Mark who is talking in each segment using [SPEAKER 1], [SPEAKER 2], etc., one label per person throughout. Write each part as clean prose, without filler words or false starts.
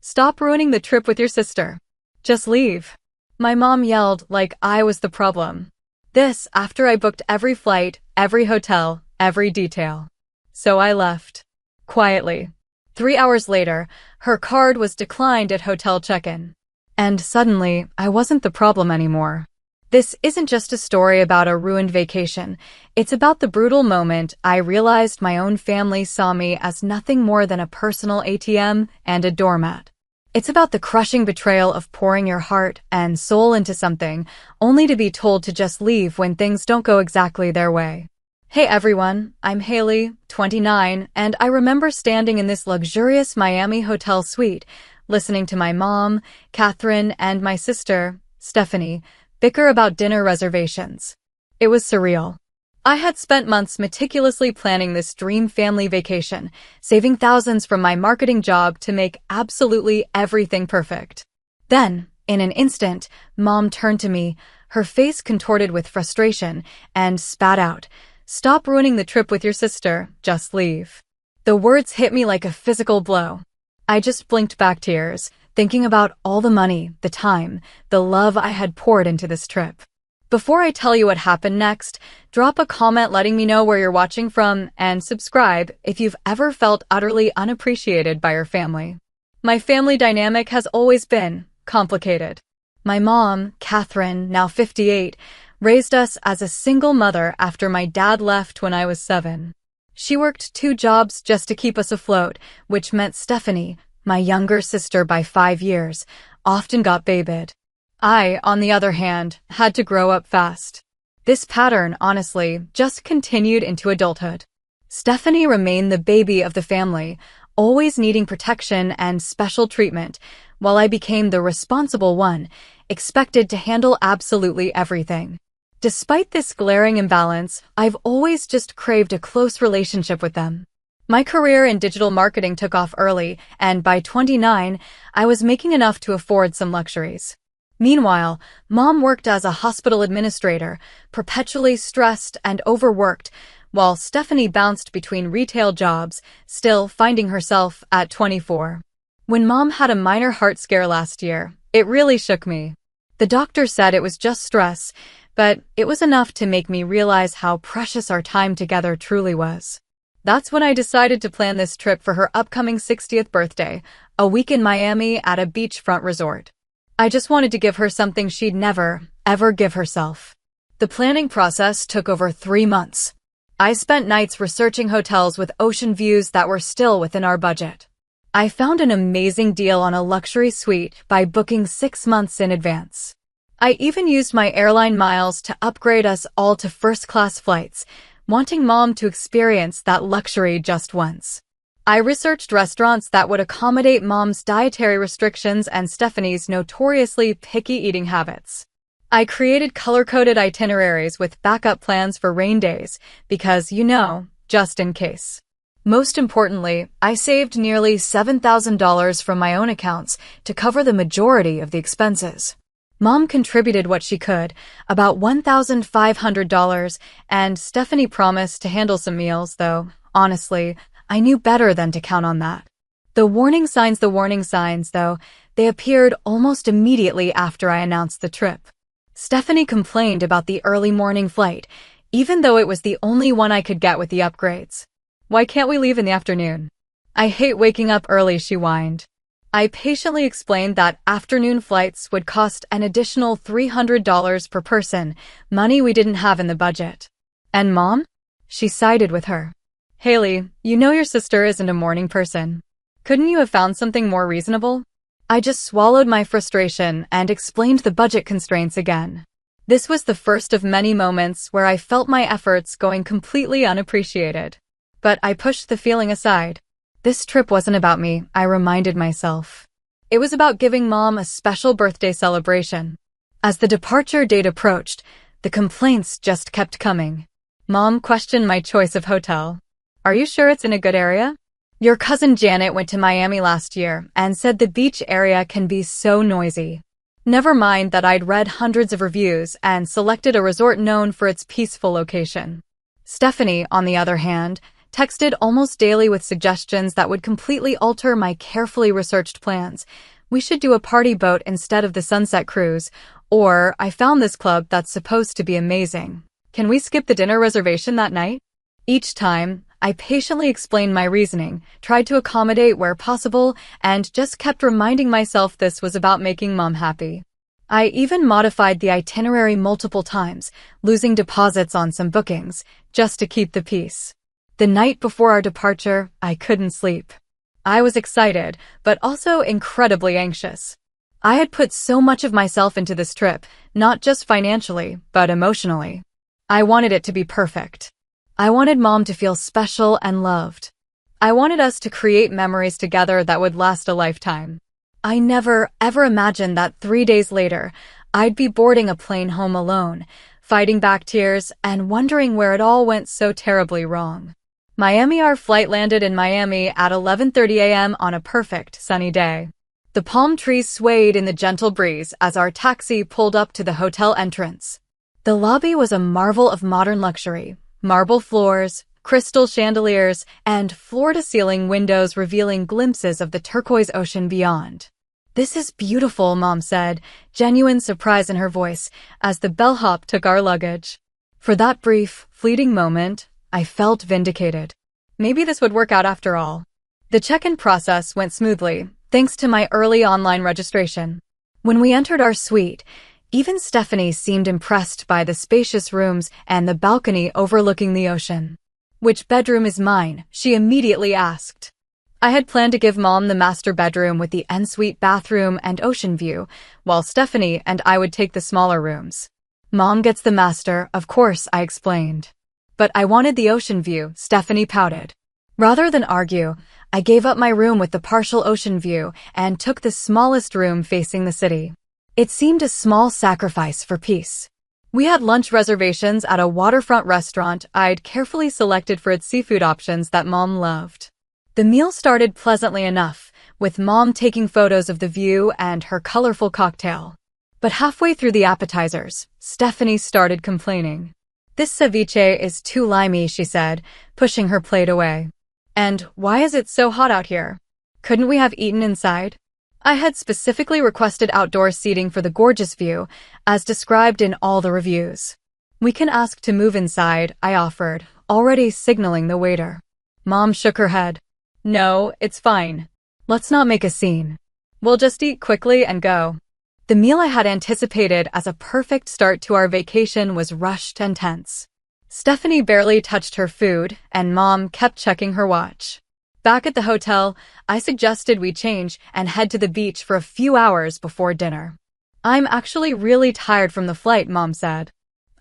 [SPEAKER 1] Stop ruining the trip with your sister. Just leave. My mom yelled like I was the problem. This after I booked every flight, every hotel, every detail. So I left. Quietly. 3 hours later, her card was declined at hotel check-in. And suddenly, I wasn't the problem anymore. This isn't just a story about a ruined vacation. It's about the brutal moment I realized my own family saw me as nothing more than a personal ATM and a doormat. It's about the crushing betrayal of pouring your heart and soul into something, only to be told to just leave when things don't go exactly their way. Hey everyone, I'm Haley, 29, and I remember standing in this luxurious Miami hotel suite, listening to my mom, Catherine, and my sister, Stephanie, bicker about dinner reservations. It was surreal. I had spent months meticulously planning this dream family vacation, saving thousands from my marketing job to make absolutely everything perfect. Then, in an instant, Mom turned to me, her face contorted with frustration, and spat out, "Stop ruining the trip with your sister, just leave." The words hit me like a physical blow. I just blinked back tears, thinking about all the money, the time, the love I had poured into this trip. Before I tell you what happened next, drop a comment letting me know where you're watching from and subscribe if you've ever felt utterly unappreciated by your family. My family dynamic has always been complicated. My mom, Catherine, now 58, raised us as a single mother after my dad left when I was 7. She worked 2 jobs just to keep us afloat, which meant Stephanie, my younger sister by 5 years, often got babied. I, on the other hand, had to grow up fast. This pattern, honestly, just continued into adulthood. Stephanie remained the baby of the family, always needing protection and special treatment, while I became the responsible one, expected to handle absolutely everything. Despite this glaring imbalance, I've always just craved a close relationship with them. My career in digital marketing took off early, and by 29, I was making enough to afford some luxuries. Meanwhile, Mom worked as a hospital administrator, perpetually stressed and overworked, while Stephanie bounced between retail jobs, still finding herself at 24. When Mom had a minor heart scare last year, it really shook me. The doctor said it was just stress, but it was enough to make me realize how precious our time together truly was. That's when I decided to plan this trip for her upcoming 60th birthday, a week in Miami at a beachfront resort. I just wanted to give her something she'd never, ever give herself. The planning process took over 3 months. I spent nights researching hotels with ocean views that were still within our budget. I found an amazing deal on a luxury suite by booking 6 months in advance. I even used my airline miles to upgrade us all to first-class flights, wanting Mom to experience that luxury just once. I researched restaurants that would accommodate Mom's dietary restrictions and Stephanie's notoriously picky eating habits. I created color-coded itineraries with backup plans for rain days because, just in case. Most importantly, I saved nearly $7,000 from my own accounts to cover the majority of the expenses. Mom contributed what she could, about $1,500, and Stephanie promised to handle some meals, though, honestly, I knew better than to count on that. The warning signs, though, they appeared almost immediately after I announced the trip. Stephanie complained about the early morning flight, even though it was the only one I could get with the upgrades. "Why can't we leave in the afternoon?" "I hate waking up early," she whined. I patiently explained that afternoon flights would cost an additional $300 per person, money we didn't have in the budget. "And Mom?" She sided with her. "Haley, your sister isn't a morning person. Couldn't you have found something more reasonable?" I just swallowed my frustration and explained the budget constraints again. This was the first of many moments where I felt my efforts going completely unappreciated. But I pushed the feeling aside. This trip wasn't about me, I reminded myself. It was about giving Mom a special birthday celebration. As the departure date approached, the complaints just kept coming. Mom questioned my choice of hotel. "Are you sure it's in a good area? Your cousin Janet went to Miami last year and said the beach area can be so noisy." Never mind that I'd read hundreds of reviews and selected a resort known for its peaceful location. Stephanie, on the other hand, texted almost daily with suggestions that would completely alter my carefully researched plans. We should do a party boat instead of the sunset cruise, or I found this club that's supposed to be amazing. Can we skip the dinner reservation that night? Each time, I patiently explained my reasoning, tried to accommodate where possible, and just kept reminding myself this was about making Mom happy. I even modified the itinerary multiple times, losing deposits on some bookings, just to keep the peace. The night before our departure, I couldn't sleep. I was excited, but also incredibly anxious. I had put so much of myself into this trip, not just financially, but emotionally. I wanted it to be perfect. I wanted Mom to feel special and loved. I wanted us to create memories together that would last a lifetime. I never, ever imagined that 3 days later, I'd be boarding a plane home alone, fighting back tears and wondering where it all went so terribly wrong. Our flight landed in Miami at 11:30 a.m. on a perfect, sunny day. The palm trees swayed in the gentle breeze as our taxi pulled up to the hotel entrance. The lobby was a marvel of modern luxury, marble floors, crystal chandeliers, and floor-to-ceiling windows revealing glimpses of the turquoise ocean beyond. "This is beautiful," Mom said, genuine surprise in her voice, as the bellhop took our luggage. For that brief, fleeting moment, I felt vindicated. Maybe this would work out after all. The check-in process went smoothly, thanks to my early online registration. When we entered our suite, even Stephanie seemed impressed by the spacious rooms and the balcony overlooking the ocean. "Which bedroom is mine?" she immediately asked. I had planned to give Mom the master bedroom with the ensuite bathroom and ocean view, while Stephanie and I would take the smaller rooms. "Mom gets the master, of course," I explained. "But I wanted the ocean view," Stephanie pouted. Rather than argue, I gave up my room with the partial ocean view and took the smallest room facing the city. It seemed a small sacrifice for peace. We had lunch reservations at a waterfront restaurant I'd carefully selected for its seafood options that Mom loved. The meal started pleasantly enough, with Mom taking photos of the view and her colorful cocktail. But halfway through the appetizers, Stephanie started complaining. "This ceviche is too limey," she said, pushing her plate away. "And why is it so hot out here? Couldn't we have eaten inside?" I had specifically requested outdoor seating for the gorgeous view, as described in all the reviews. "We can ask to move inside," I offered, already signaling the waiter. Mom shook her head. "No, it's fine. Let's not make a scene. We'll just eat quickly and go." The meal I had anticipated as a perfect start to our vacation was rushed and tense. Stephanie barely touched her food, and Mom kept checking her watch. Back at the hotel, I suggested we change and head to the beach for a few hours before dinner. "I'm actually really tired from the flight," Mom said.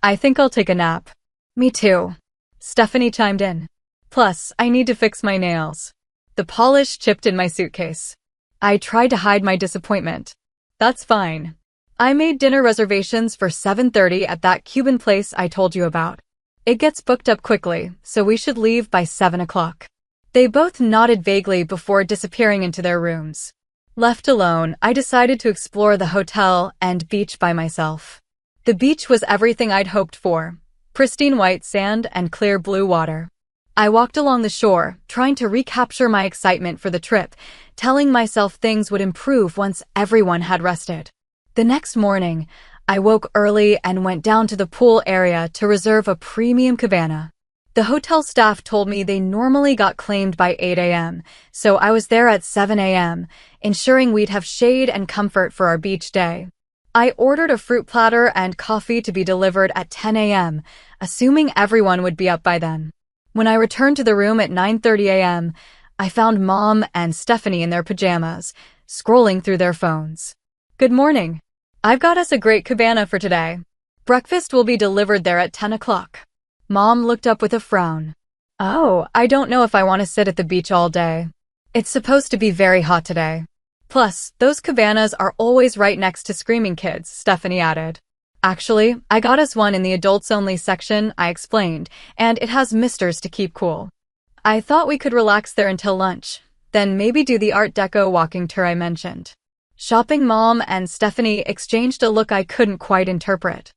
[SPEAKER 1] "I think I'll take a nap." "Me too," Stephanie chimed in. "Plus, I need to fix my nails. The polish chipped in my suitcase." I tried to hide my disappointment. "That's fine. I made dinner reservations for 7:30 at that Cuban place I told you about. It gets booked up quickly, so we should leave by 7 o'clock. They both nodded vaguely before disappearing into their rooms. Left alone, I decided to explore the hotel and beach by myself. The beach was everything I'd hoped for: pristine white sand and clear blue water. I walked along the shore, trying to recapture my excitement for the trip, telling myself things would improve once everyone had rested. The next morning, I woke early and went down to the pool area to reserve a premium cabana. The hotel staff told me they normally got claimed by 8 a.m., so I was there at 7 a.m., ensuring we'd have shade and comfort for our beach day. I ordered a fruit platter and coffee to be delivered at 10 a.m., assuming everyone would be up by then. When I returned to the room at 9:30 a.m., I found Mom and Stephanie in their pajamas, scrolling through their phones. "Good morning. I've got us a great cabana for today. Breakfast will be delivered there at 10 o'clock. Mom looked up with a frown. "Oh, I don't know if I want to sit at the beach all day. It's supposed to be very hot today. Plus, those cabanas are always right next to screaming kids," Stephanie added. "Actually, I got us one in the adults-only section," I explained, "and it has misters to keep cool. I thought we could relax there until lunch, then maybe do the Art Deco walking tour I mentioned." Shopping Mom and Stephanie exchanged a look I couldn't quite interpret.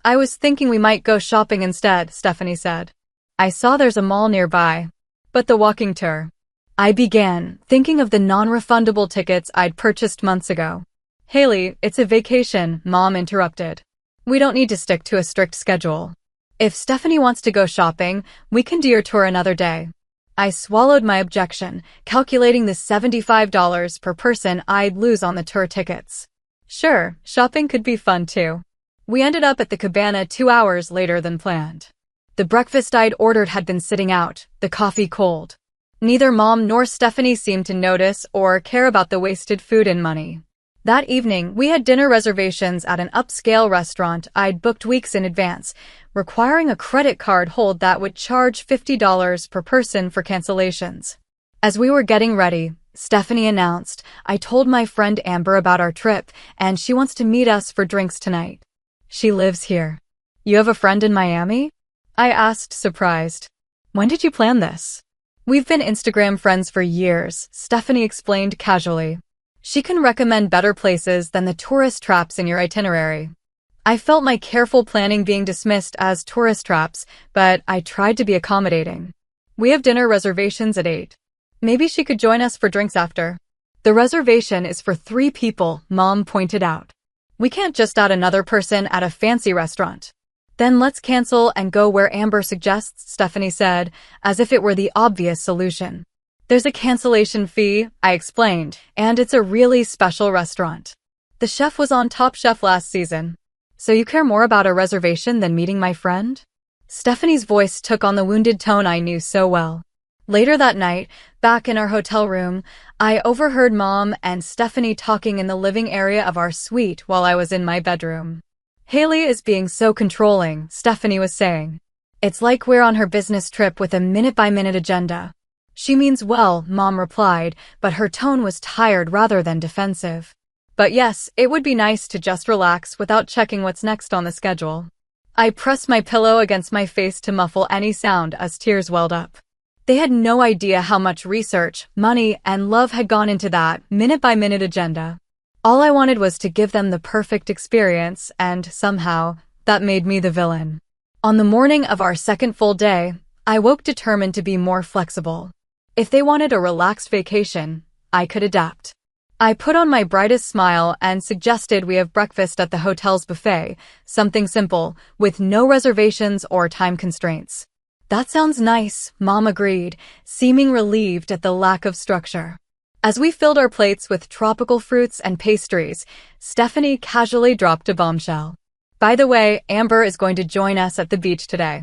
[SPEAKER 1] "I was thinking we might go shopping instead," Stephanie said. "I saw there's a mall nearby." But the walking tour. I began, thinking of the non-refundable tickets I'd purchased months ago. Haley, it's a vacation, Mom interrupted. We don't need to stick to a strict schedule. If Stephanie wants to go shopping, we can do your tour another day. I swallowed my objection, calculating the $75 per person I'd lose on the tour tickets. Sure, shopping could be fun too. We ended up at the cabana 2 hours later than planned. The breakfast I'd ordered had been sitting out, the coffee cold. Neither Mom nor Stephanie seemed to notice or care about the wasted food and money. That evening, we had dinner reservations at an upscale restaurant I'd booked weeks in advance, requiring a credit card hold that would charge $50 per person for cancellations. As we were getting ready, Stephanie announced, I told my friend Amber about our trip, and she wants to meet us for drinks tonight. She lives here. You have a friend in Miami? I asked, surprised. When did you plan this? We've been Instagram friends for years, Stephanie explained casually. She can recommend better places than the tourist traps in your itinerary. I felt my careful planning being dismissed as tourist traps, but I tried to be accommodating. We have dinner reservations at 8. Maybe she could join us for drinks after. The reservation is for 3 people, Mom pointed out. We can't just add another person at a fancy restaurant. Then let's cancel and go where Amber suggests, Stephanie said, as if it were the obvious solution. There's a cancellation fee, I explained, and it's a really special restaurant. The chef was on Top Chef last season. So you care more about a reservation than meeting my friend? Stephanie's voice took on the wounded tone I knew so well. Later that night, back in our hotel room, I overheard Mom and Stephanie talking in the living area of our suite while I was in my bedroom. Haley is being so controlling, Stephanie was saying. It's like we're on her business trip with a minute-by-minute agenda. She means well, Mom replied, but her tone was tired rather than defensive. But yes, it would be nice to just relax without checking what's next on the schedule. I pressed my pillow against my face to muffle any sound as tears welled up. They had no idea how much research, money, and love had gone into that minute-by-minute agenda. All I wanted was to give them the perfect experience, and somehow, that made me the villain. On the morning of our second full day, I woke determined to be more flexible. If they wanted a relaxed vacation, I could adapt. I put on my brightest smile and suggested we have breakfast at the hotel's buffet, something simple, with no reservations or time constraints. That sounds nice, Mom agreed, seeming relieved at the lack of structure. As we filled our plates with tropical fruits and pastries, Stephanie casually dropped a bombshell. By the way, Amber is going to join us at the beach today.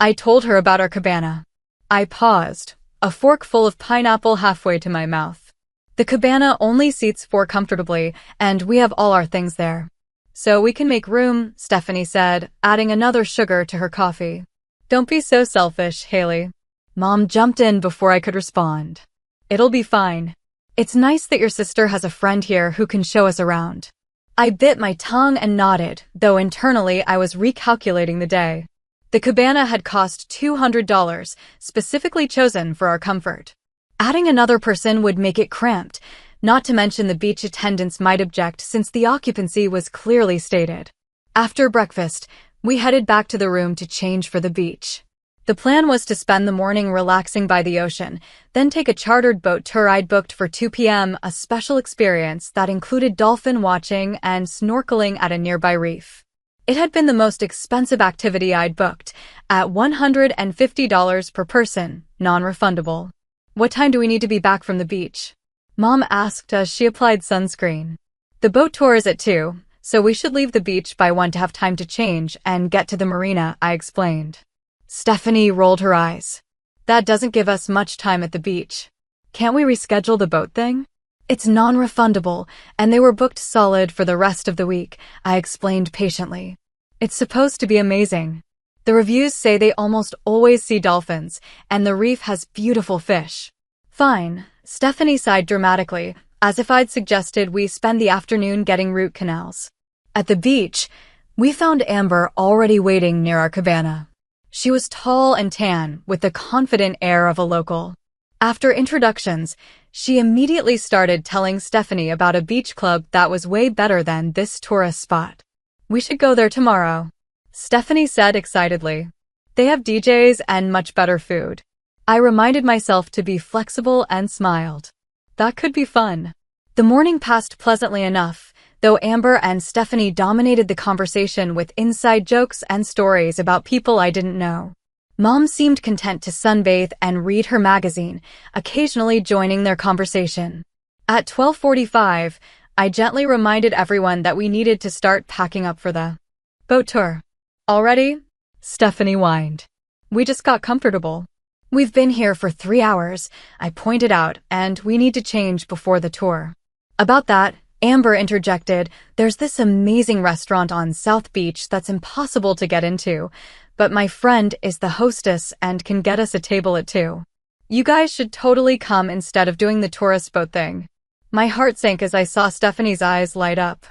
[SPEAKER 1] I told her about our cabana. I paused, a fork full of pineapple halfway to my mouth. The cabana only seats 4 comfortably, and we have all our things there. So we can make room, Stephanie said, adding another sugar to her coffee. Don't be so selfish, Haley. Mom jumped in before I could respond. It'll be fine. It's nice that your sister has a friend here who can show us around. I bit my tongue and nodded, though internally I was recalculating the day. The cabana had cost $200, specifically chosen for our comfort. Adding another person would make it cramped, not to mention the beach attendants might object since the occupancy was clearly stated. After breakfast, we headed back to the room to change for the beach. The plan was to spend the morning relaxing by the ocean, then take a chartered boat tour I'd booked for 2 p.m., a special experience that included dolphin watching and snorkeling at a nearby reef. It had been the most expensive activity I'd booked, at $150 per person, non-refundable. What time do we need to be back from the beach? Mom asked as she applied sunscreen. The boat tour is at 2, so we should leave the beach by 1 to have time to change and get to the marina, I explained. Stephanie rolled her eyes. That doesn't give us much time at the beach. Can't we reschedule the boat thing? It's non-refundable, and they were booked solid for the rest of the week, I explained patiently. It's supposed to be amazing. The reviews say they almost always see dolphins, and the reef has beautiful fish. Fine, Stephanie sighed dramatically, as if I'd suggested we spend the afternoon getting root canals. At the beach, we found Amber already waiting near our cabana. She was tall and tan, with the confident air of a local. After introductions, she immediately started telling Stephanie about a beach club that was way better than this tourist spot. We should go there tomorrow, Stephanie said excitedly. They have DJs and much better food. I reminded myself to be flexible and smiled. That could be fun. The morning passed pleasantly enough, though Amber and Stephanie dominated the conversation with inside jokes and stories about people I didn't know. Mom seemed content to sunbathe and read her magazine, occasionally joining their conversation. At 12:45, I gently reminded everyone that we needed to start packing up for the boat tour. Already? Stephanie whined. We just got comfortable. We've been here for 3 hours, I pointed out, and we need to change before the tour. About that, Amber interjected, there's this amazing restaurant on South Beach that's impossible to get into, but my friend is the hostess and can get us a table at 2. You guys should totally come instead of doing the tourist boat thing. My heart sank as I saw Stephanie's eyes light up.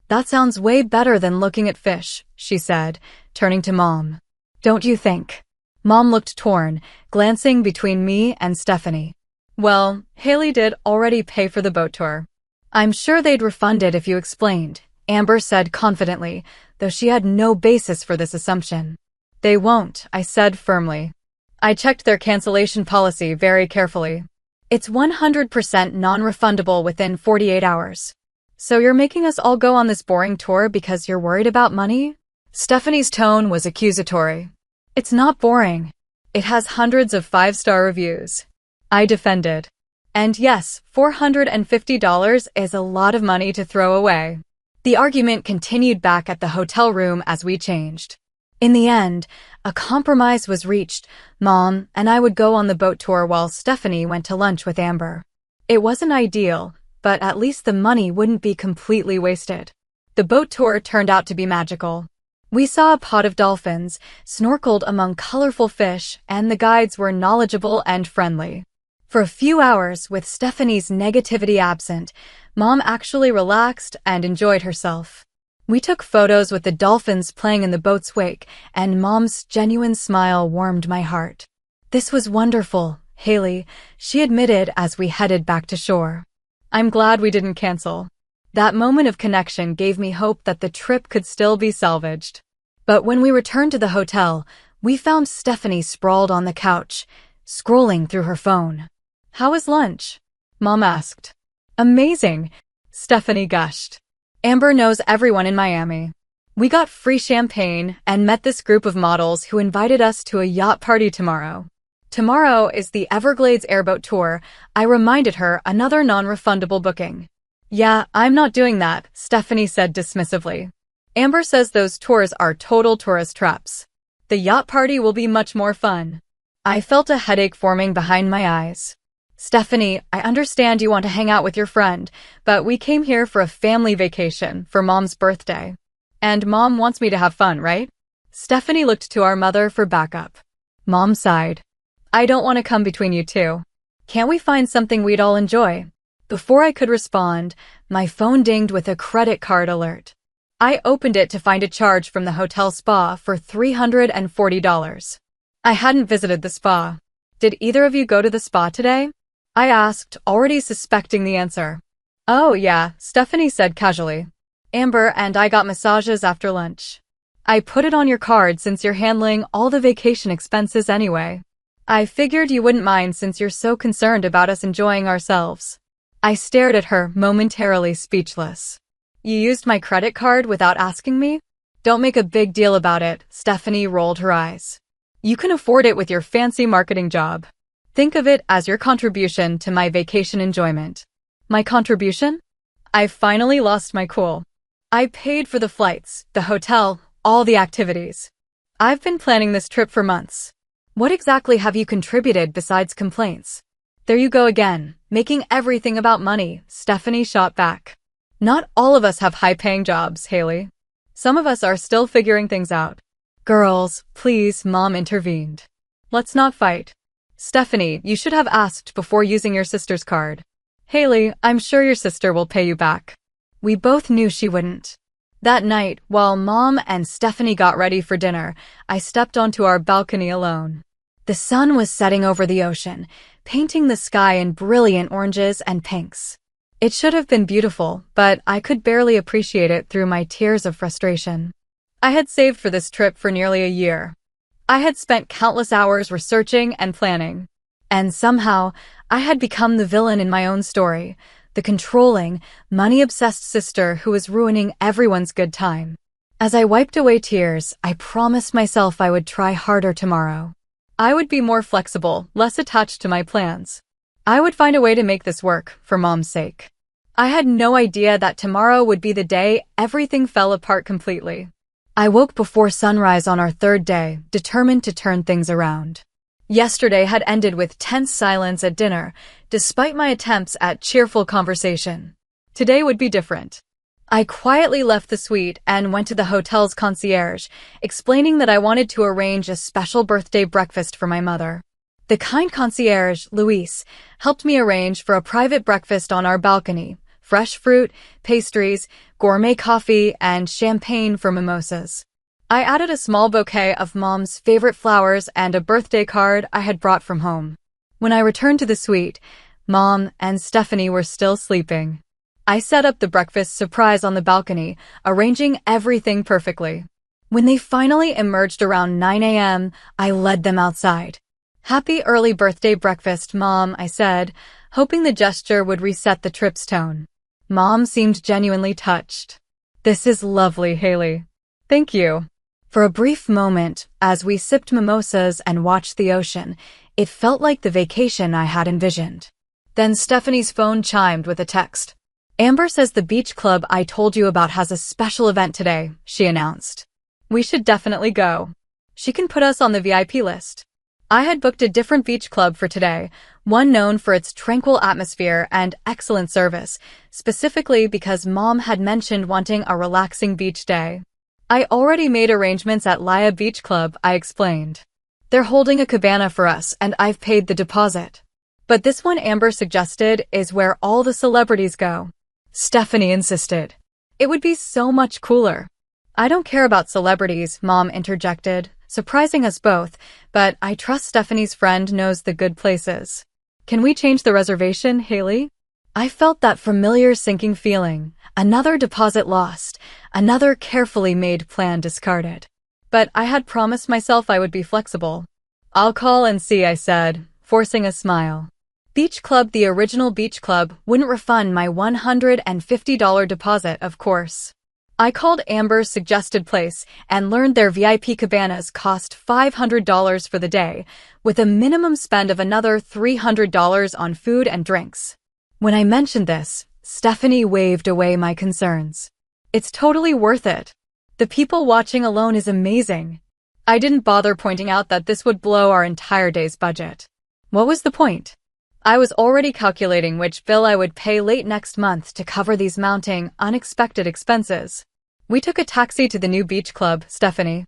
[SPEAKER 1] That sounds way better than looking at fish, she said, turning to Mom. Don't you think? Mom looked torn, glancing between me and Stephanie. Well, Haley did already pay for the boat tour. I'm sure they'd refund it if you explained, Amber said confidently, though she had no basis for this assumption. They won't, I said firmly. I checked their cancellation policy very carefully. It's 100% non-refundable within 48 hours. So you're making us all go on this boring tour because you're worried about money? Stephanie's tone was accusatory. It's not boring. It has hundreds of 5-star reviews. I defended. And yes, $450 is a lot of money to throw away. The argument continued back at the hotel room as we changed. In the end, a compromise was reached. Mom and I would go on the boat tour while Stephanie went to lunch with Amber. It wasn't ideal, but at least the money wouldn't be completely wasted. The boat tour turned out to be magical. We saw a pod of dolphins, snorkeled among colorful fish, and the guides were knowledgeable and friendly. For a few hours, with Stephanie's negativity absent, Mom actually relaxed and enjoyed herself. We took photos with the dolphins playing in the boat's wake, and Mom's genuine smile warmed my heart. This was wonderful, Haley, she admitted as we headed back to shore. I'm glad we didn't cancel. That moment of connection gave me hope that the trip could still be salvaged. But when we returned to the hotel, we found Stephanie sprawled on the couch, scrolling through her phone. How was lunch? Mom asked. Amazing, Stephanie gushed. Amber knows everyone in Miami. We got free champagne and met this group of models who invited us to a yacht party tomorrow. Tomorrow is the Everglades airboat tour, I reminded her, another non-refundable booking. Yeah, I'm not doing that, Stephanie said dismissively. Amber says those tours are total tourist traps. The yacht party will be much more fun. I felt a headache forming behind my eyes. Stephanie, I understand you want to hang out with your friend, but we came here for a family vacation for Mom's birthday. And Mom wants me to have fun, right? Stephanie looked to our mother for backup. Mom sighed. I don't want to come between you two. Can't we find something we'd all enjoy? Before I could respond, my phone dinged with a credit card alert. I opened it to find a charge from the hotel spa for $340. I hadn't visited the spa. Did either of you go to the spa today? I asked, already suspecting the answer. Oh yeah, Stephanie said casually. Amber and I got massages after lunch. I put it on your card since you're handling all the vacation expenses anyway. I figured you wouldn't mind since you're so concerned about us enjoying ourselves. I stared at her, momentarily speechless. You used my credit card without asking me? Don't make a big deal about it, Stephanie rolled her eyes. You can afford it with your fancy marketing job. Think of it as your contribution to my vacation enjoyment. My contribution? I finally lost my cool. I paid for the flights, the hotel, all the activities. I've been planning this trip for months. What exactly have you contributed besides complaints? There you go again, making everything about money, Stephanie shot back. Not all of us have high-paying jobs, Haley. Some of us are still figuring things out. Girls, please, Mom intervened. Let's not fight. Stephanie, you should have asked before using your sister's card. Haley, I'm sure your sister will pay you back. We both knew she wouldn't. That night, while Mom and Stephanie got ready for dinner, I stepped onto our balcony alone. The sun was setting over the ocean, painting the sky in brilliant oranges and pinks. It should have been beautiful, but I could barely appreciate it through my tears of frustration. I had saved for this trip for nearly a year. I had spent countless hours researching and planning. And somehow, I had become the villain in my own story, the controlling, money-obsessed sister who was ruining everyone's good time. As I wiped away tears, I promised myself I would try harder tomorrow. I would be more flexible, less attached to my plans. I would find a way to make this work, for Mom's sake. I had no idea that tomorrow would be the day everything fell apart completely. I woke before sunrise on our third day, determined to turn things around. Yesterday had ended with tense silence at dinner, despite my attempts at cheerful conversation. Today would be different. I quietly left the suite and went to the hotel's concierge, explaining that I wanted to arrange a special birthday breakfast for my mother. The kind concierge, Luis, helped me arrange for a private breakfast on our balcony, fresh fruit, pastries, gourmet coffee, and champagne for mimosas. I added a small bouquet of Mom's favorite flowers and a birthday card I had brought from home. When I returned to the suite, Mom and Stephanie were still sleeping. I set up the breakfast surprise on the balcony, arranging everything perfectly. When they finally emerged around 9 a.m., I led them outside. "Happy early birthday breakfast, Mom," I said, hoping the gesture would reset the trip's tone. Mom seemed genuinely touched. "This is lovely, Haley. Thank you." For a brief moment, as we sipped mimosas and watched the ocean, it felt like the vacation I had envisioned. Then Stephanie's phone chimed with a text. "Amber says the beach club I told you about has a special event today," she announced. "We should definitely go. She can put us on the VIP list." I had booked a different beach club for today, one known for its tranquil atmosphere and excellent service, specifically because Mom had mentioned wanting a relaxing beach day. "I already made arrangements at Laya Beach Club," I explained. "They're holding a cabana for us and I've paid the deposit. But this one Amber suggested is where all the celebrities go." Stephanie insisted. "It would be so much cooler." "I don't care about celebrities," Mom interjected, surprising us both, "but I trust Stephanie's friend knows the good places." "Can we change the reservation, Haley?" I felt that familiar sinking feeling, another deposit lost, another carefully made plan discarded. But I had promised myself I would be flexible. "I'll call and see," I said, forcing a smile. Beach Club, the original beach club, wouldn't refund my $150 deposit, of course. I called Amber's suggested place and learned their VIP cabanas cost $500 for the day, with a minimum spend of another $300 on food and drinks. When I mentioned this, Stephanie waved away my concerns. "It's totally worth it. The people watching alone is amazing." I didn't bother pointing out that this would blow our entire day's budget. What was the point? I was already calculating which bill I would pay late next month to cover these mounting, unexpected expenses. We took a taxi to the new beach club, Stephanie,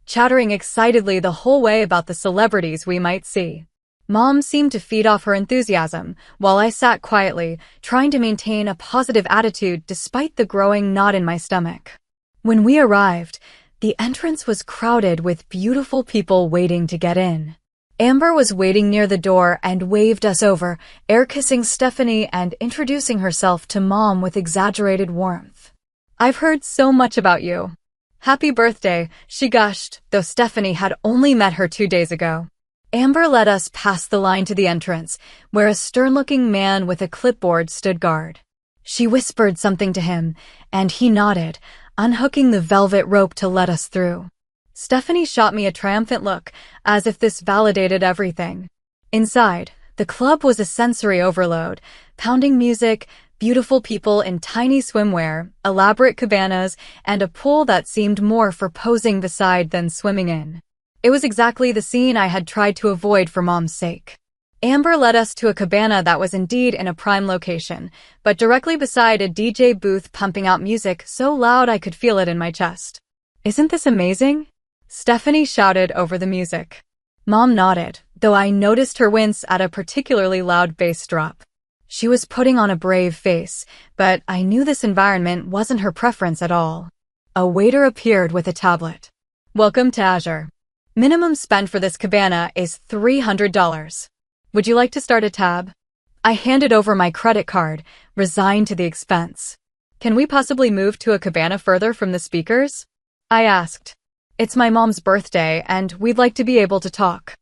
[SPEAKER 1] chattering excitedly the whole way about the celebrities we might see. Mom seemed to feed off her enthusiasm, while I sat quietly, trying to maintain a positive attitude despite the growing knot in my stomach. When we arrived, the entrance was crowded with beautiful people waiting to get in. Amber was waiting near the door and waved us over, air-kissing Stephanie and introducing herself to Mom with exaggerated warmth. "I've heard so much about you." "Happy birthday," she gushed, though Stephanie had only met her 2 days ago. Amber led us past the line to the entrance, where a stern-looking man with a clipboard stood guard. She whispered something to him, and he nodded, unhooking the velvet rope to let us through. Stephanie shot me a triumphant look, as if this validated everything. Inside, the club was a sensory overload, pounding music, beautiful people in tiny swimwear, elaborate cabanas, and a pool that seemed more for posing beside than swimming in. It was exactly the scene I had tried to avoid for Mom's sake. Amber led us to a cabana that was indeed in a prime location, but directly beside a DJ booth pumping out music so loud I could feel it in my chest. "Isn't this amazing?" Stephanie shouted over the music. Mom nodded, though I noticed her wince at a particularly loud bass drop. She was putting on a brave face, but I knew this environment wasn't her preference at all. A waiter appeared with a tablet. "Welcome to Azure. Minimum spend for this cabana is $300. Would you like to start a tab?" I handed over my credit card, resigned to the expense. "Can we possibly move to a cabana further from the speakers?" I asked. "It's my mom's birthday, and we'd like to be able to talk."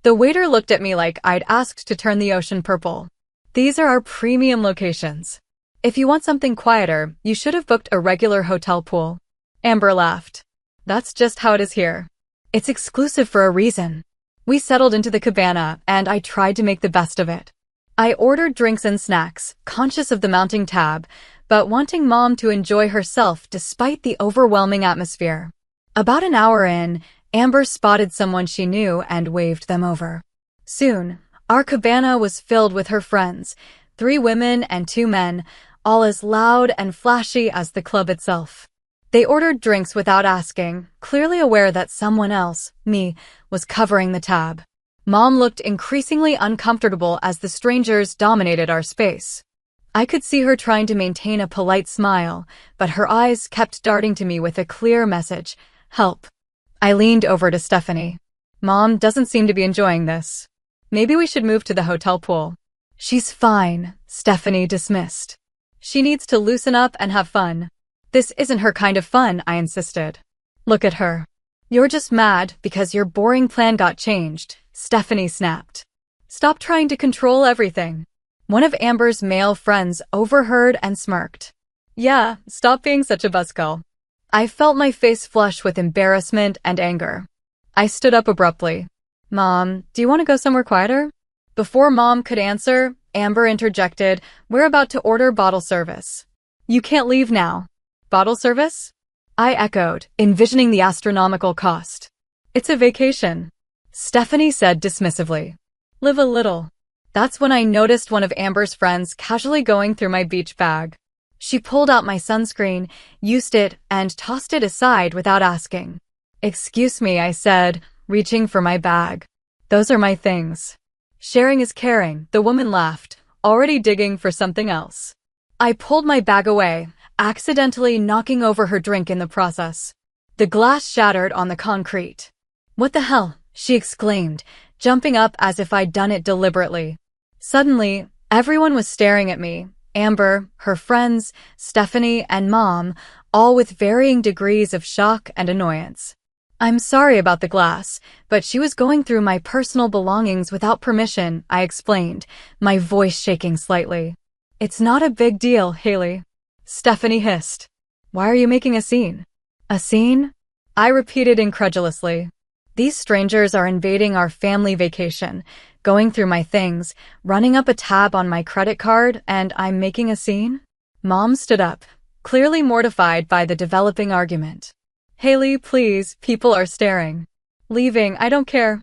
[SPEAKER 1] The waiter looked at me like I'd asked to turn the ocean purple. These are our premium locations. If you want something quieter, you should have booked a regular hotel pool. Amber laughed. That's just how it is here. It's exclusive for a reason. We settled into the cabana, and I tried to make the best of it. I ordered drinks and snacks, conscious of the mounting tab, but wanting Mom to enjoy herself despite the overwhelming atmosphere. About an hour in, Amber spotted someone she knew and waved them over. Soon, our cabana was filled with her friends, 3 women and 2 men, all as loud and flashy as the club itself. They ordered drinks without asking, clearly aware that someone else, me, was covering the tab. Mom looked increasingly uncomfortable as the strangers dominated our space. I could see her trying to maintain a polite smile, but her eyes kept darting to me with a clear message, help. I leaned over to Stephanie. Mom doesn't seem to be enjoying this. Maybe we should move to the hotel pool. She's fine, Stephanie dismissed. She needs to loosen up and have fun. This isn't her kind of fun, I insisted. Look at her. You're just mad because your boring plan got changed, Stephanie snapped. Stop trying to control everything. One of Amber's male friends overheard and smirked. Yeah, stop being such a buzzkill. I felt my face flush with embarrassment and anger. I stood up abruptly. Mom, do you want to go somewhere quieter? Before Mom could answer, Amber interjected, we're about to order bottle service. You can't leave now. Bottle service? I echoed, envisioning the astronomical cost. It's a vacation, Stephanie said dismissively. Live a little. That's when I noticed one of Amber's friends casually going through my beach bag. She pulled out my sunscreen, used it, and tossed it aside without asking. Excuse me, I said, reaching for my bag. Those are my things. Sharing is caring, the woman laughed, already digging for something else. I pulled my bag away, accidentally knocking over her drink in the process. The glass shattered on the concrete. What the hell? She exclaimed, jumping up as if I'd done it deliberately. Suddenly, everyone was staring at me, Amber, her friends, Stephanie, and Mom, all with varying degrees of shock and annoyance. I'm sorry about the glass, but she was going through my personal belongings without permission, I explained, my voice shaking slightly. It's not a big deal, Haley. Stephanie hissed. Why are you making a scene? A scene? I repeated incredulously. These strangers are invading our family vacation, going through my things, running up a tab on my credit card, and I'm making a scene? Mom stood up, clearly mortified by the developing argument. Haley, please, people are staring. Leaving, I don't care.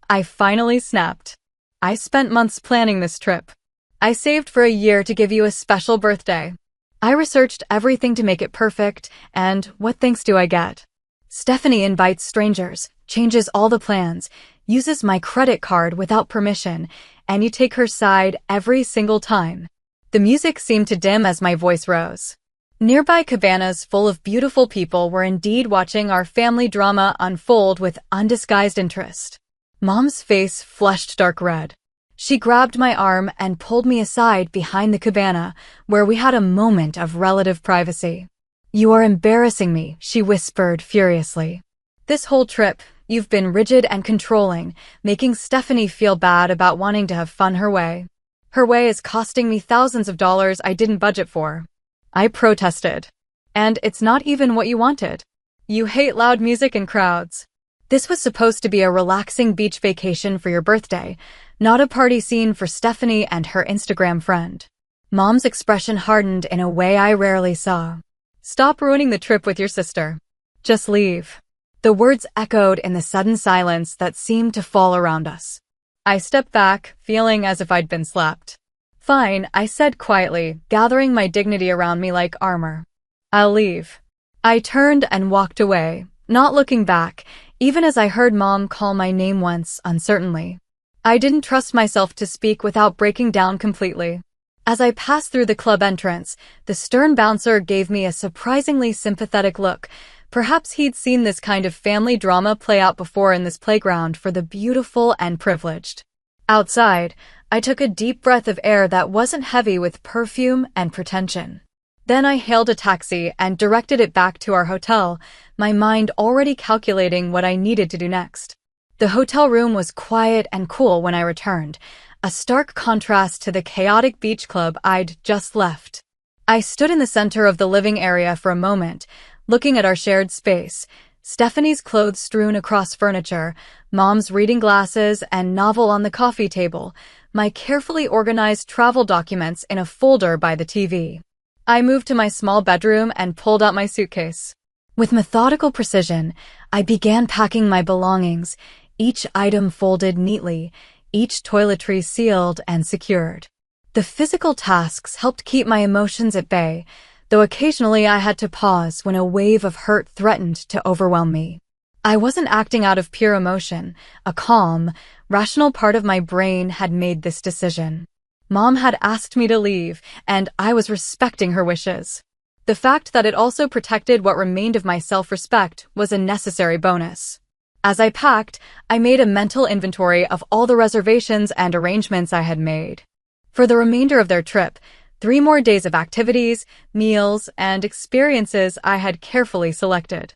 [SPEAKER 1] I finally snapped. I spent months planning this trip. I saved for a year to give you a special birthday. I researched everything to make it perfect, and what thanks do I get? Stephanie invites strangers, changes all the plans, uses my credit card without permission, and you take her side every single time. The music seemed to dim as my voice rose. Nearby cabanas full of beautiful people were indeed watching our family drama unfold with undisguised interest. Mom's face flushed dark red. She grabbed my arm and pulled me aside behind the cabana, where we had a moment of relative privacy. You are embarrassing me, she whispered furiously. This whole trip, you've been rigid and controlling, making Stephanie feel bad about wanting to have fun her way. Her way is costing me thousands of dollars I didn't budget for. I protested. And it's not even what you wanted. You hate loud music and crowds. This was supposed to be a relaxing beach vacation for your birthday, not a party scene for Stephanie and her Instagram friend. Mom's expression hardened in a way I rarely saw. Stop ruining the trip with your sister. Just leave. The words echoed in the sudden silence that seemed to fall around us. I stepped back, feeling as if I'd been slapped. Fine, I said quietly, gathering my dignity around me like armor. I'll leave. I turned and walked away, not looking back, even as I heard Mom call my name once, uncertainly. I didn't trust myself to speak without breaking down completely. As I passed through the club entrance, the stern bouncer gave me a surprisingly sympathetic look. Perhaps he'd seen this kind of family drama play out before in this playground for the beautiful and privileged. Outside, I took a deep breath of air that wasn't heavy with perfume and pretension. Then I hailed a taxi and directed it back to our hotel, my mind already calculating what I needed to do next. The hotel room was quiet and cool when I returned, a stark contrast to the chaotic beach club I'd just left. I stood in the center of the living area for a moment, looking at our shared space, Stephanie's clothes strewn across furniture, Mom's reading glasses and novel on the coffee table, my carefully organized travel documents in a folder by the TV. I moved to my small bedroom and pulled out my suitcase. With methodical precision, I began packing my belongings, each item folded neatly, each toiletry sealed and secured. The physical tasks helped keep my emotions at bay, though occasionally I had to pause when a wave of hurt threatened to overwhelm me. I wasn't acting out of pure emotion. A calm, rational part of my brain had made this decision. Mom had asked me to leave, and I was respecting her wishes. The fact that it also protected what remained of my self-respect was a necessary bonus. As I packed, I made a mental inventory of all the reservations and arrangements I had made. For the remainder of their trip, 3 more days of activities, meals, and experiences I had carefully selected.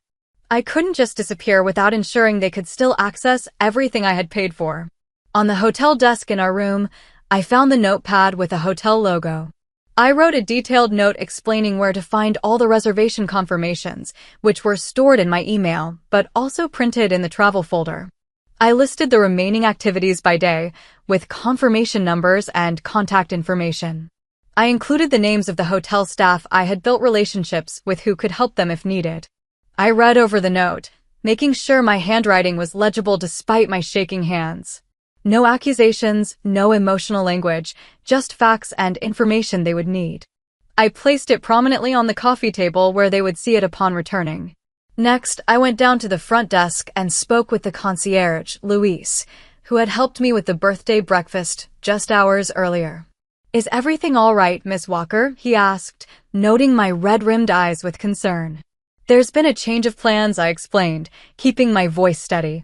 [SPEAKER 1] I couldn't just disappear without ensuring they could still access everything I had paid for. On the hotel desk in our room, I found the notepad with a hotel logo. I wrote a detailed note explaining where to find all the reservation confirmations, which were stored in my email, but also printed in the travel folder. I listed the remaining activities by day, with confirmation numbers and contact information. I included the names of the hotel staff I had built relationships with who could help them if needed. I read over the note, making sure my handwriting was legible despite my shaking hands. No accusations, no emotional language, just facts and information they would need. I placed it prominently on the coffee table where they would see it upon returning. Next, I went down to the front desk and spoke with the concierge, Luis, who had helped me with the birthday breakfast just hours earlier. "Is everything all right, Miss Walker?" he asked, noting my red-rimmed eyes with concern. "There's been a change of plans," I explained, keeping my voice steady.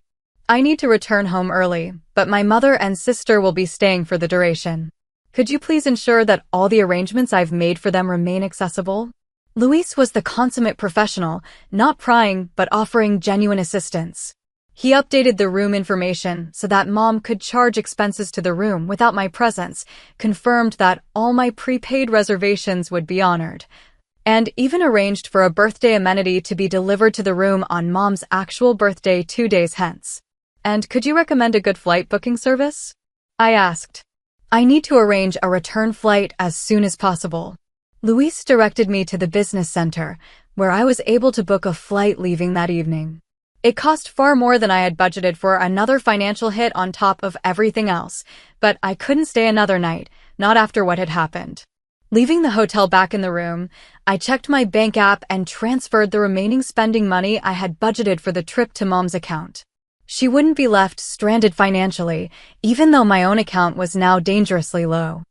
[SPEAKER 1] "I need to return home early, but my mother and sister will be staying for the duration. Could you please ensure that all the arrangements I've made for them remain accessible?" Luis was the consummate professional, not prying but offering genuine assistance. He updated the room information so that Mom could charge expenses to the room without my presence, confirmed that all my prepaid reservations would be honored, and even arranged for a birthday amenity to be delivered to the room on Mom's actual birthday 2 days hence. "And could you recommend a good flight booking service?" I asked. "I need to arrange a return flight as soon as possible." Luis directed me to the business center, where I was able to book a flight leaving that evening. It cost far more than I had budgeted for, another financial hit on top of everything else, but I couldn't stay another night, not after what had happened. Leaving the hotel back in the room, I checked my bank app and transferred the remaining spending money I had budgeted for the trip to Mom's account. She wouldn't be left stranded financially, even though my own account was now dangerously low.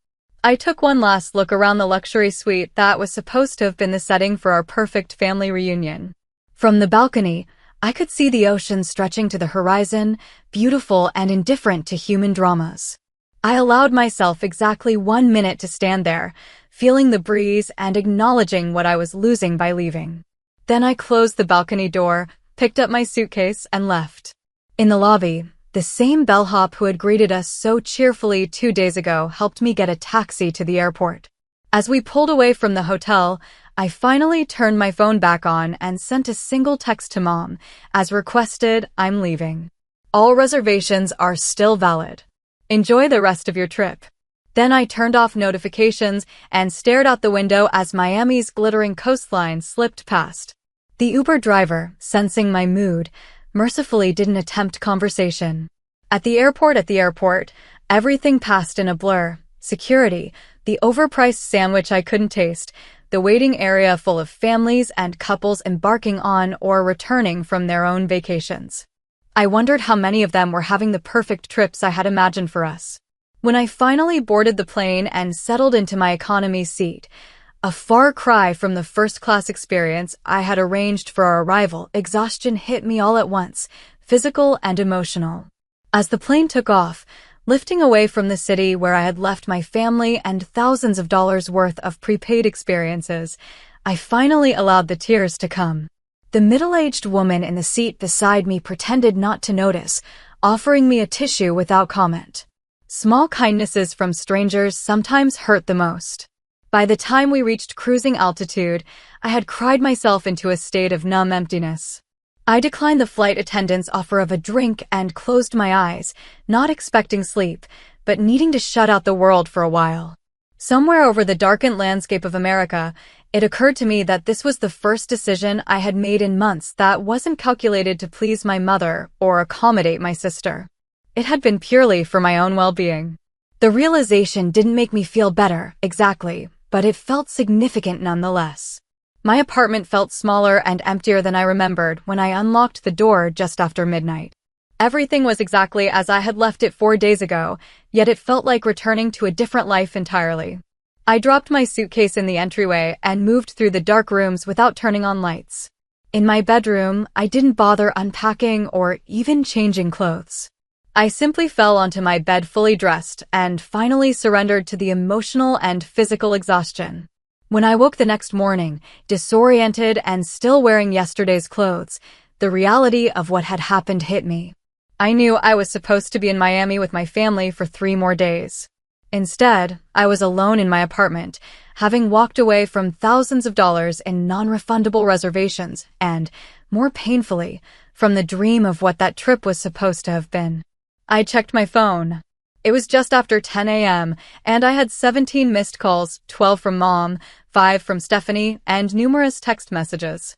[SPEAKER 1] I took one last look around the luxury suite that was supposed to have been the setting for our perfect family reunion. From the balcony, I could see the ocean stretching to the horizon, beautiful and indifferent to human dramas. I allowed myself exactly 1 minute to stand there, feeling the breeze and acknowledging what I was losing by leaving. Then I closed the balcony door, picked up my suitcase, and left. In the lobby, the same bellhop who had greeted us so cheerfully 2 days ago helped me get a taxi to the airport. As we pulled away from the hotel, I finally turned my phone back on and sent a single text to Mom. "As requested, I'm leaving. All reservations are still valid. Enjoy the rest of your trip." Then I turned off notifications and stared out the window as Miami's glittering coastline slipped past. The Uber driver, sensing my mood, mercifully didn't attempt conversation. At the airport, everything passed in a blur. Security, the overpriced sandwich I couldn't taste, the waiting area full of families and couples embarking on or returning from their own vacations. I wondered how many of them were having the perfect trips I had imagined for us. When I finally boarded the plane and settled into my economy seat, a far cry from the first-class experience I had arranged for our arrival, exhaustion hit me all at once, physical and emotional. As the plane took off, lifting away from the city where I had left my family and thousands of dollars worth of prepaid experiences, I finally allowed the tears to come. The middle-aged woman in the seat beside me pretended not to notice, offering me a tissue without comment. Small kindnesses from strangers sometimes hurt the most. By the time we reached cruising altitude, I had cried myself into a state of numb emptiness. I declined the flight attendant's offer of a drink and closed my eyes, not expecting sleep, but needing to shut out the world for a while. Somewhere over the darkened landscape of America, it occurred to me that this was the first decision I had made in months that wasn't calculated to please my mother or accommodate my sister. It had been purely for my own well-being. The realization didn't make me feel better, exactly, but it felt significant nonetheless. My apartment felt smaller and emptier than I remembered when I unlocked the door just after midnight. Everything was exactly as I had left it 4 days ago, yet it felt like returning to a different life entirely. I dropped my suitcase in the entryway and moved through the dark rooms without turning on lights. In my bedroom, I didn't bother unpacking or even changing clothes. I simply fell onto my bed fully dressed and finally surrendered to the emotional and physical exhaustion. When I woke the next morning, disoriented and still wearing yesterday's clothes, the reality of what had happened hit me. I knew I was supposed to be in Miami with my family for 3 more days. Instead, I was alone in my apartment, having walked away from thousands of dollars in non-refundable reservations and, more painfully, from the dream of what that trip was supposed to have been. I checked my phone. It was just after 10 a.m., and I had 17 missed calls, 12 from Mom, 5 from Stephanie, and numerous text messages.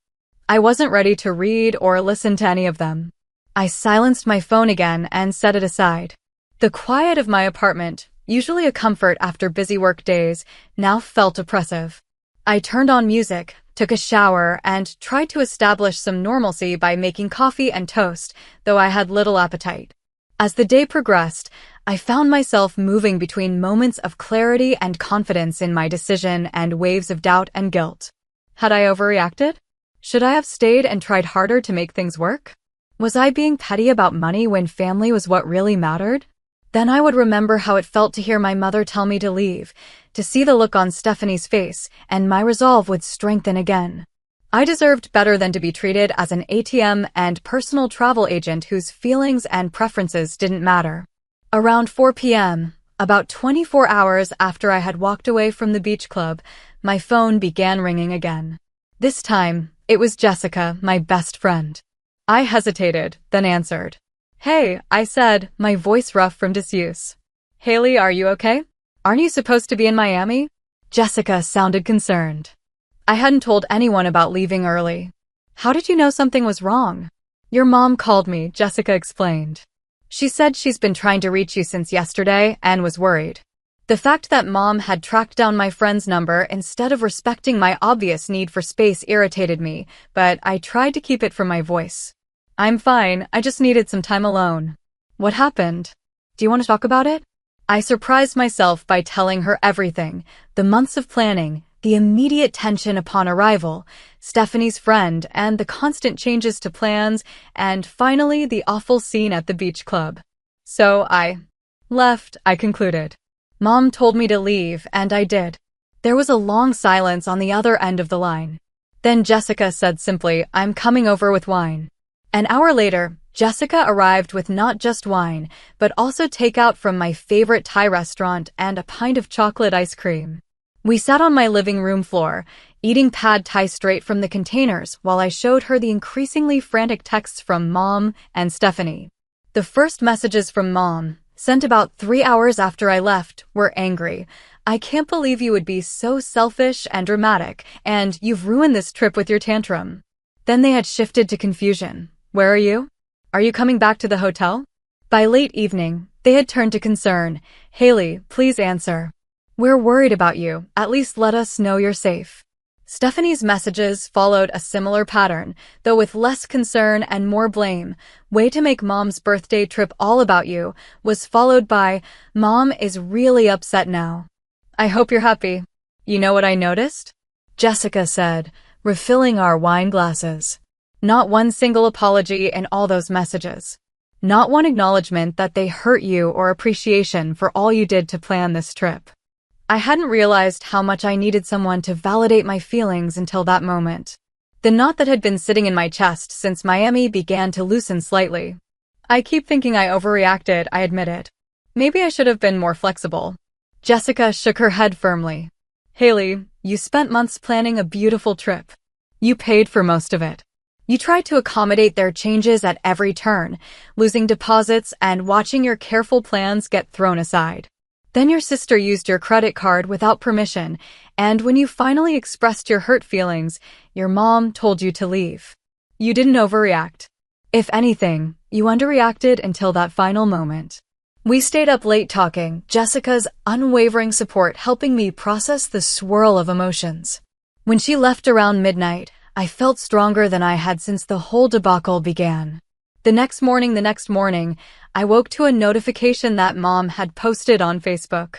[SPEAKER 1] I wasn't ready to read or listen to any of them. I silenced my phone again and set it aside. The quiet of my apartment, usually a comfort after busy work days, now felt oppressive. I turned on music, took a shower, and tried to establish some normalcy by making coffee and toast, though I had little appetite. As the day progressed, I found myself moving between moments of clarity and confidence in my decision and waves of doubt and guilt. Had I overreacted? Should I have stayed and tried harder to make things work? Was I being petty about money when family was what really mattered? Then I would remember how it felt to hear my mother tell me to leave, to see the look on Stephanie's face, and my resolve would strengthen again. I deserved better than to be treated as an ATM and personal travel agent whose feelings and preferences didn't matter. Around 4 p.m., about 24 hours after I had walked away from the beach club, my phone began ringing again. This time, it was Jessica, my best friend. I hesitated, then answered. "Hey," I said, my voice rough from disuse. "Haley, are you okay? Aren't you supposed to be in Miami?" Jessica sounded concerned. I hadn't told anyone about leaving early. "How did you know something was wrong?" "Your mom called me," Jessica explained. "She said she's been trying to reach you since yesterday and was worried." The fact that Mom had tracked down my friend's number instead of respecting my obvious need for space irritated me, but I tried to keep it from my voice. "I'm fine, I just needed some time alone." "What happened? Do you want to talk about it?" I surprised myself by telling her everything, the months of planning, the immediate tension upon arrival, Stephanie's friend, and the constant changes to plans, and finally the awful scene at the beach club. "So I left," I concluded. "Mom told me to leave, and I did." There was a long silence on the other end of the line. Then Jessica said simply, "I'm coming over with wine." An hour later, Jessica arrived with not just wine, but also takeout from my favorite Thai restaurant and a pint of chocolate ice cream. We sat on my living room floor, eating pad thai straight from the containers while I showed her the increasingly frantic texts from Mom and Stephanie. The first messages from Mom, sent about 3 hours after I left, were angry. "I can't believe you would be so selfish and dramatic, and you've ruined this trip with your tantrum." Then they had shifted to confusion. "Where are you? Are you coming back to the hotel?" By late evening, they had turned to concern. "Haley, please answer. We're worried about you, at least let us know you're safe." Stephanie's messages followed a similar pattern, though with less concern and more blame. "Way to make Mom's birthday trip all about you," was followed by, "Mom is really upset now. I hope you're happy." "You know what I noticed?" Jessica said, refilling our wine glasses. Not one single apology in all those messages. Not one acknowledgement that they hurt you or appreciation for all you did to plan this trip. I hadn't realized how much I needed someone to validate my feelings until that moment. The knot that had been sitting in my chest since Miami began to loosen slightly. I keep thinking I overreacted, I admit it. Maybe I should have been more flexible. Jessica shook her head firmly. Haley, you spent months planning a beautiful trip. You paid for most of it. You tried to accommodate their changes at every turn, losing deposits and watching your careful plans get thrown aside. Then your sister used your credit card without permission, and when you finally expressed your hurt feelings, your mom told you to leave. You didn't overreact. If anything, you underreacted until that final moment. We stayed up late talking, Jessica's unwavering support helping me process the swirl of emotions. When she left around midnight, I felt stronger than I had since the whole debacle began. The next morning, I woke to a notification that Mom had posted on Facebook.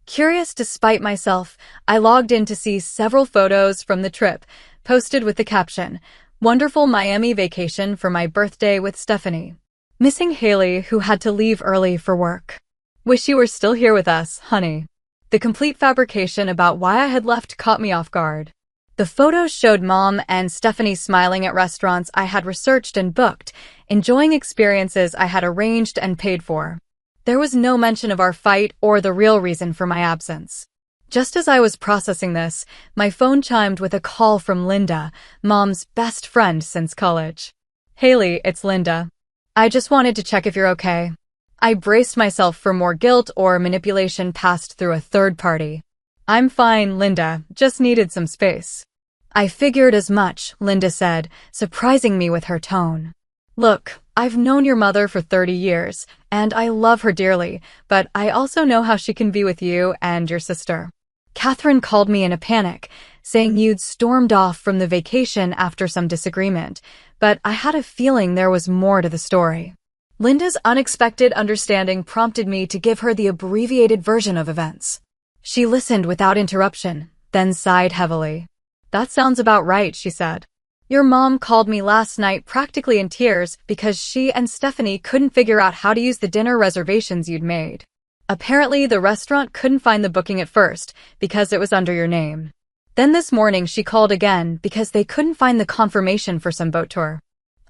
[SPEAKER 1] Curious despite myself, I logged in to see several photos from the trip, posted with the caption, "Wonderful Miami vacation for my birthday with Stephanie. Missing Haley, who had to leave early for work. Wish you were still here with us, honey." The complete fabrication about why I had left caught me off guard. The photos showed Mom and Stephanie smiling at restaurants I had researched and booked, enjoying experiences I had arranged and paid for. There was no mention of our fight or the real reason for my absence. Just as I was processing this, my phone chimed with a call from Linda, Mom's best friend since college. "Haley, it's Linda. I just wanted to check if you're okay." I braced myself for more guilt or manipulation passed through a third party. "I'm fine, Linda, just needed some space." "I figured as much," Linda said, surprising me with her tone. "Look, I've known your mother for 30 years, and I love her dearly, but I also know how she can be with you and your sister. Catherine called me in a panic, saying you'd stormed off from the vacation after some disagreement, but I had a feeling there was more to the story." Linda's unexpected understanding prompted me to give her the abbreviated version of events. She listened without interruption, then sighed heavily. "That sounds about right," she said. "Your mom called me last night practically in tears because she and Stephanie couldn't figure out how to use the dinner reservations you'd made. Apparently, the restaurant couldn't find the booking at first because it was under your name. Then this morning she called again because they couldn't find the confirmation for some boat tour."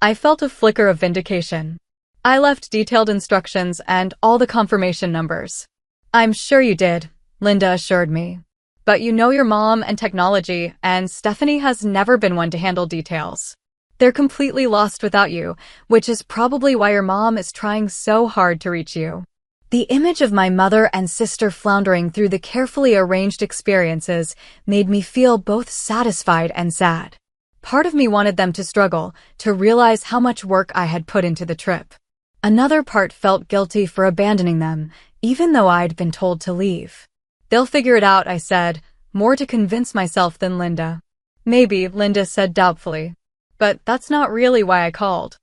[SPEAKER 1] I felt a flicker of vindication. I left detailed instructions and all the confirmation numbers. "I'm sure you did," Linda assured me. "But you know your mom and technology, and Stephanie has never been one to handle details. They're completely lost without you, which is probably why your mom is trying so hard to reach you." The image of my mother and sister floundering through the carefully arranged experiences made me feel both satisfied and sad. Part of me wanted them to struggle, to realize how much work I had put into the trip. Another part felt guilty for abandoning them, even though I'd been told to leave. "They'll figure it out," I said, more to convince myself than Linda. "Maybe," Linda said doubtfully. "But that's not really why I called.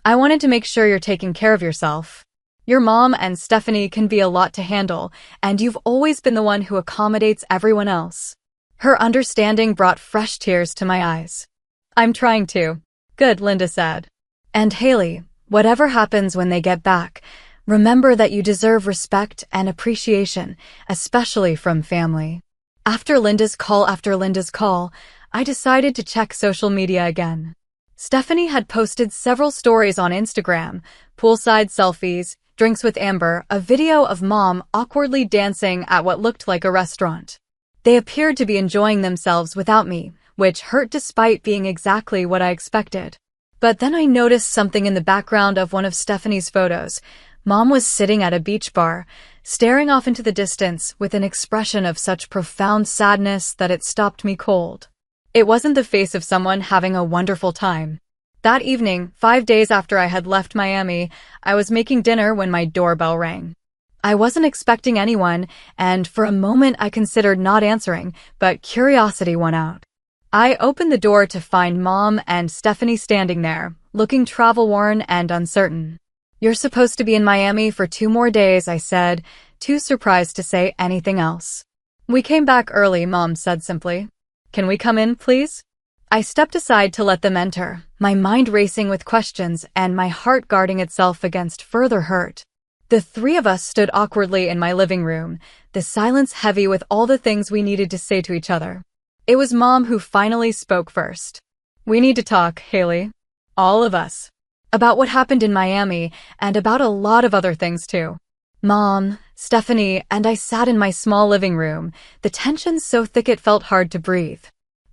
[SPEAKER 1] I wanted to make sure you're taking care of yourself. Your mom and Stephanie can be a lot to handle, and you've always been the one who accommodates everyone else." Her understanding brought fresh tears to my eyes. "I'm trying to." "Good," Linda said. "And Haley, whatever happens when they get back, remember that you deserve respect and appreciation, especially from family." After Linda's call, I decided to check social media again. Stephanie had posted several stories on Instagram, poolside selfies, drinks with Amber, a video of Mom awkwardly dancing at what looked like a restaurant. They appeared to be enjoying themselves without me, which hurt despite being exactly what I expected. But then I noticed something in the background of one of Stephanie's photos. Mom was sitting at a beach bar, staring off into the distance with an expression of such profound sadness that it stopped me cold. It wasn't the face of someone having a wonderful time. That evening, 5 days after I had left Miami, I was making dinner when my doorbell rang. I wasn't expecting anyone, and for a moment I considered not answering, but curiosity won out. I opened the door to find Mom and Stephanie standing there, looking travel-worn and uncertain. "You're supposed to be in Miami for 2 more days," I said, too surprised to say anything else. "We came back early," Mom said simply. "Can we come in, please?" I stepped aside to let them enter, my mind racing with questions and my heart guarding itself against further hurt. The 3 of us stood awkwardly in my living room, the silence heavy with all the things we needed to say to each other. It was Mom who finally spoke first. "We need to talk, Haley. All of us." about what happened in Miami, and about a lot of other things too. Mom, Stephanie, and I sat in my small living room, the tension so thick it felt hard to breathe.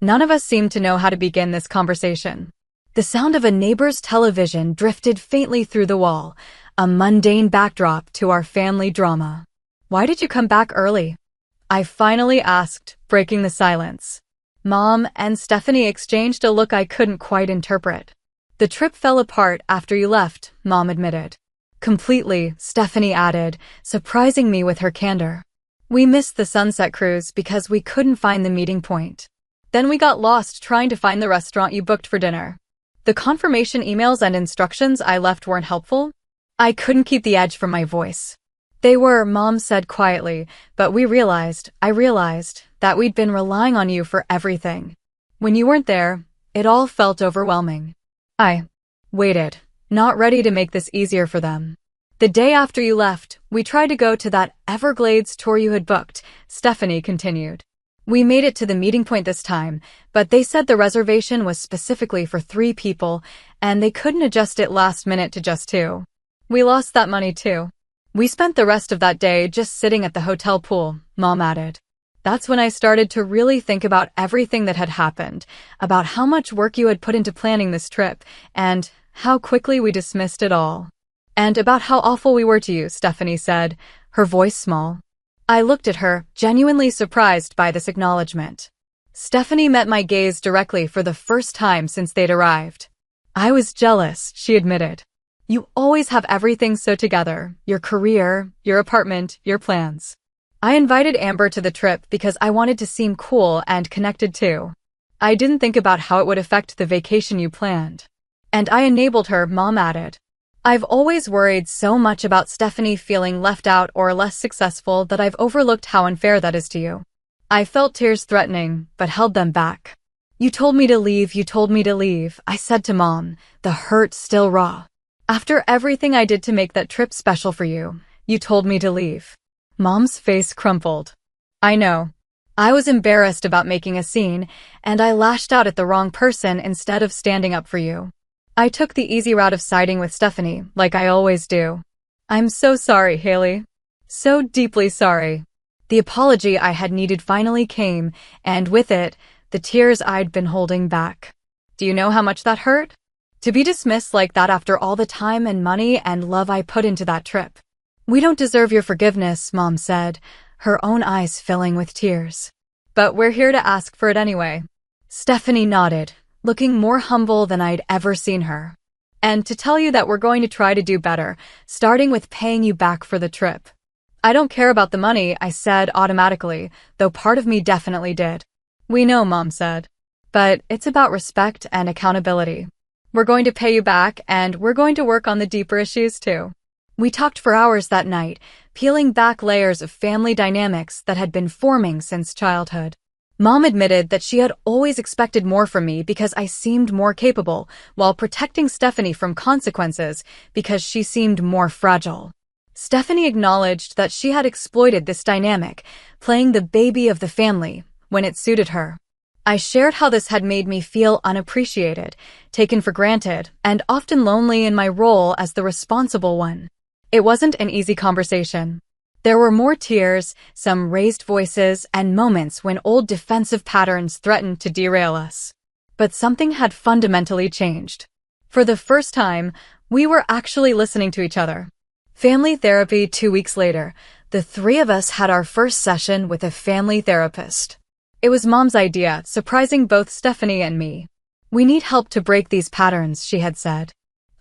[SPEAKER 1] None of us seemed to know how to begin this conversation. The sound of a neighbor's television drifted faintly through the wall, a mundane backdrop to our family drama. "Why did you come back early?" I finally asked, breaking the silence. Mom and Stephanie exchanged a look I couldn't quite interpret. "The trip fell apart after you left," Mom admitted. "Completely," Stephanie added, surprising me with her candor. "We missed the sunset cruise because we couldn't find the meeting point. Then we got lost trying to find the restaurant you booked for dinner. The confirmation emails and instructions I left weren't helpful." I couldn't keep the edge from my voice. "They were," Mom said quietly, "but I realized, that we'd been relying on you for everything. When you weren't there, it all felt overwhelming." I waited, not ready to make this easier for them. "The day after you left, we tried to go to that Everglades tour you had booked," Stephanie continued. "We made it to the meeting point this time, but they said the reservation was specifically for 3 people, and they couldn't adjust it last minute to just 2. We lost that money too. We spent the rest of that day just sitting at the hotel pool," Mom added. "That's when I started to really think about everything that had happened, about how much work you had put into planning this trip, and how quickly we dismissed it all. And about how awful we were to you," Stephanie said, her voice small. I looked at her, genuinely surprised by this acknowledgement. Stephanie met my gaze directly for the first time since they'd arrived. "I was jealous," she admitted. "You always have everything so together, your career, your apartment, your plans." I invited Amber to the trip because I wanted to seem cool and connected too. "I didn't think about how it would affect the vacation you planned." "And I enabled her," Mom added. "I've always worried so much about Stephanie feeling left out or less successful that I've overlooked how unfair that is to you." I felt tears threatening, but held them back. You told me to leave," I said to Mom, the hurt still raw. "After everything I did to make that trip special for you, you told me to leave." Mom's face crumpled. "I know. I was embarrassed about making a scene, and I lashed out at the wrong person instead of standing up for you. I took the easy route of siding with Stephanie, like I always do. I'm so sorry, Haley. So deeply sorry." The apology I had needed finally came, and with it, the tears I'd been holding back. "Do you know how much that hurt? To be dismissed like that after all the time and money and love I put into that trip." "We don't deserve your forgiveness," Mom said, her own eyes filling with tears. "But we're here to ask for it anyway." Stephanie nodded, looking more humble than I'd ever seen her. "And to tell you that we're going to try to do better, starting with paying you back for the trip." "I don't care about the money," I said automatically, though part of me definitely did. "We know," Mom said. "But it's about respect and accountability. We're going to pay you back, and we're going to work on the deeper issues too." We talked for hours that night, peeling back layers of family dynamics that had been forming since childhood. Mom admitted that she had always expected more from me because I seemed more capable, while protecting Stephanie from consequences because she seemed more fragile. Stephanie acknowledged that she had exploited this dynamic, playing the baby of the family when it suited her. I shared how this had made me feel unappreciated, taken for granted, and often lonely in my role as the responsible one. It wasn't an easy conversation. There were more tears, some raised voices, and moments when old defensive patterns threatened to derail us. But something had fundamentally changed. For the first time, we were actually listening to each other. Family therapy 2 weeks later, the 3 of us had our first session with a family therapist. It was Mom's idea, surprising both Stephanie and me. "We need help to break these patterns," she had said.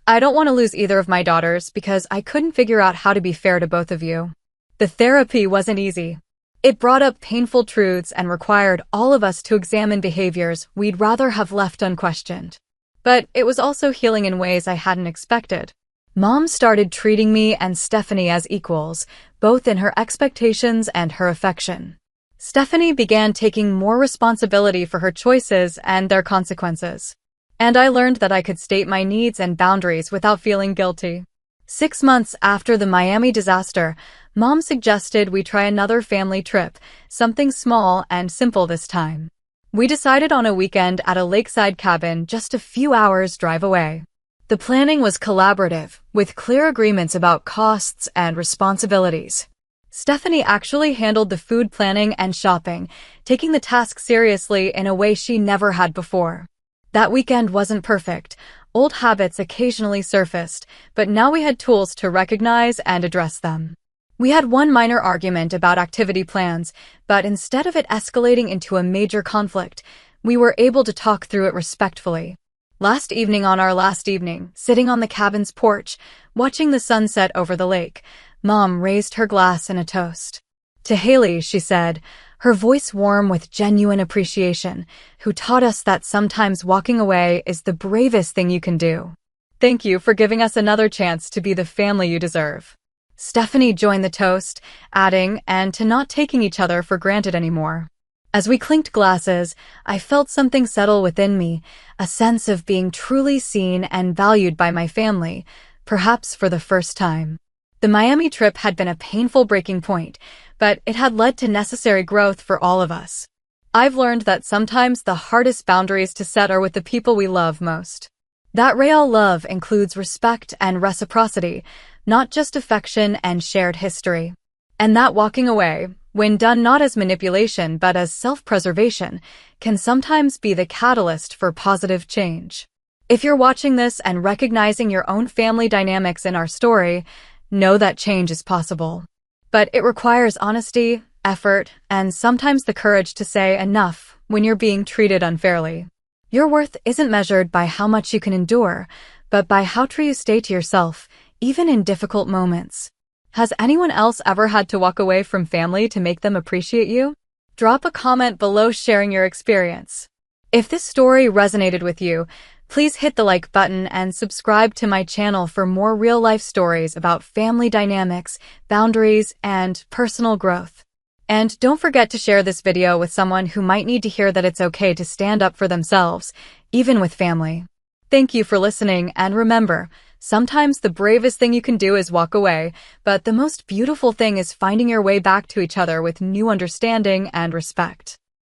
[SPEAKER 1] "I don't want to lose either of my daughters because I couldn't figure out how to be fair to both of you." The therapy wasn't easy. It brought up painful truths and required all of us to examine behaviors we'd rather have left unquestioned. But it was also healing in ways I hadn't expected. Mom started treating me and Stephanie as equals, both in her expectations and her affection. Stephanie began taking more responsibility for her choices and their consequences. And I learned that I could state my needs and boundaries without feeling guilty. 6 months after the Miami disaster, Mom suggested we try another family trip, something small and simple this time. We decided on a weekend at a lakeside cabin just a few hours' drive away. The planning was collaborative, with clear agreements about costs and responsibilities. Stephanie actually handled the food planning and shopping, taking the task seriously in a way she never had before. That weekend wasn't perfect. Old habits occasionally surfaced, but now we had tools to recognize and address them. We had one minor argument about activity plans, but instead of it escalating into a major conflict, we were able to talk through it respectfully. Last evening on our last evening, sitting on the cabin's porch, watching the sunset over the lake, Mom raised her glass in a toast. To Haley, she said, her voice warm with genuine appreciation, who taught us that sometimes walking away is the bravest thing you can do. Thank you for giving us another chance to be the family you deserve. Stephanie joined the toast, adding, and to not taking each other for granted anymore. As we clinked glasses, I felt something settle within me, a sense of being truly seen and valued by my family, perhaps for the first time. The Miami trip had been a painful breaking point, but it had led to necessary growth for all of us. I've learned that sometimes the hardest boundaries to set are with the people we love most. That real love includes respect and reciprocity, not just affection and shared history. And that walking away, when done not as manipulation but as self-preservation, can sometimes be the catalyst for positive change. If you're watching this and recognizing your own family dynamics in our story, know that change is possible. But it requires honesty, effort, and sometimes the courage to say enough when you're being treated unfairly. Your worth isn't measured by how much you can endure, but by how true you stay to yourself, even in difficult moments. Has anyone else ever had to walk away from family to make them appreciate you? Drop a comment below sharing your experience. If this story resonated with you, please hit the like button and subscribe to my channel for more real-life stories about family dynamics, boundaries, and personal growth. And don't forget to share this video with someone who might need to hear that it's okay to stand up for themselves, even with family. Thank you for listening, and remember, sometimes the bravest thing you can do is walk away, but the most beautiful thing is finding your way back to each other with new understanding and respect.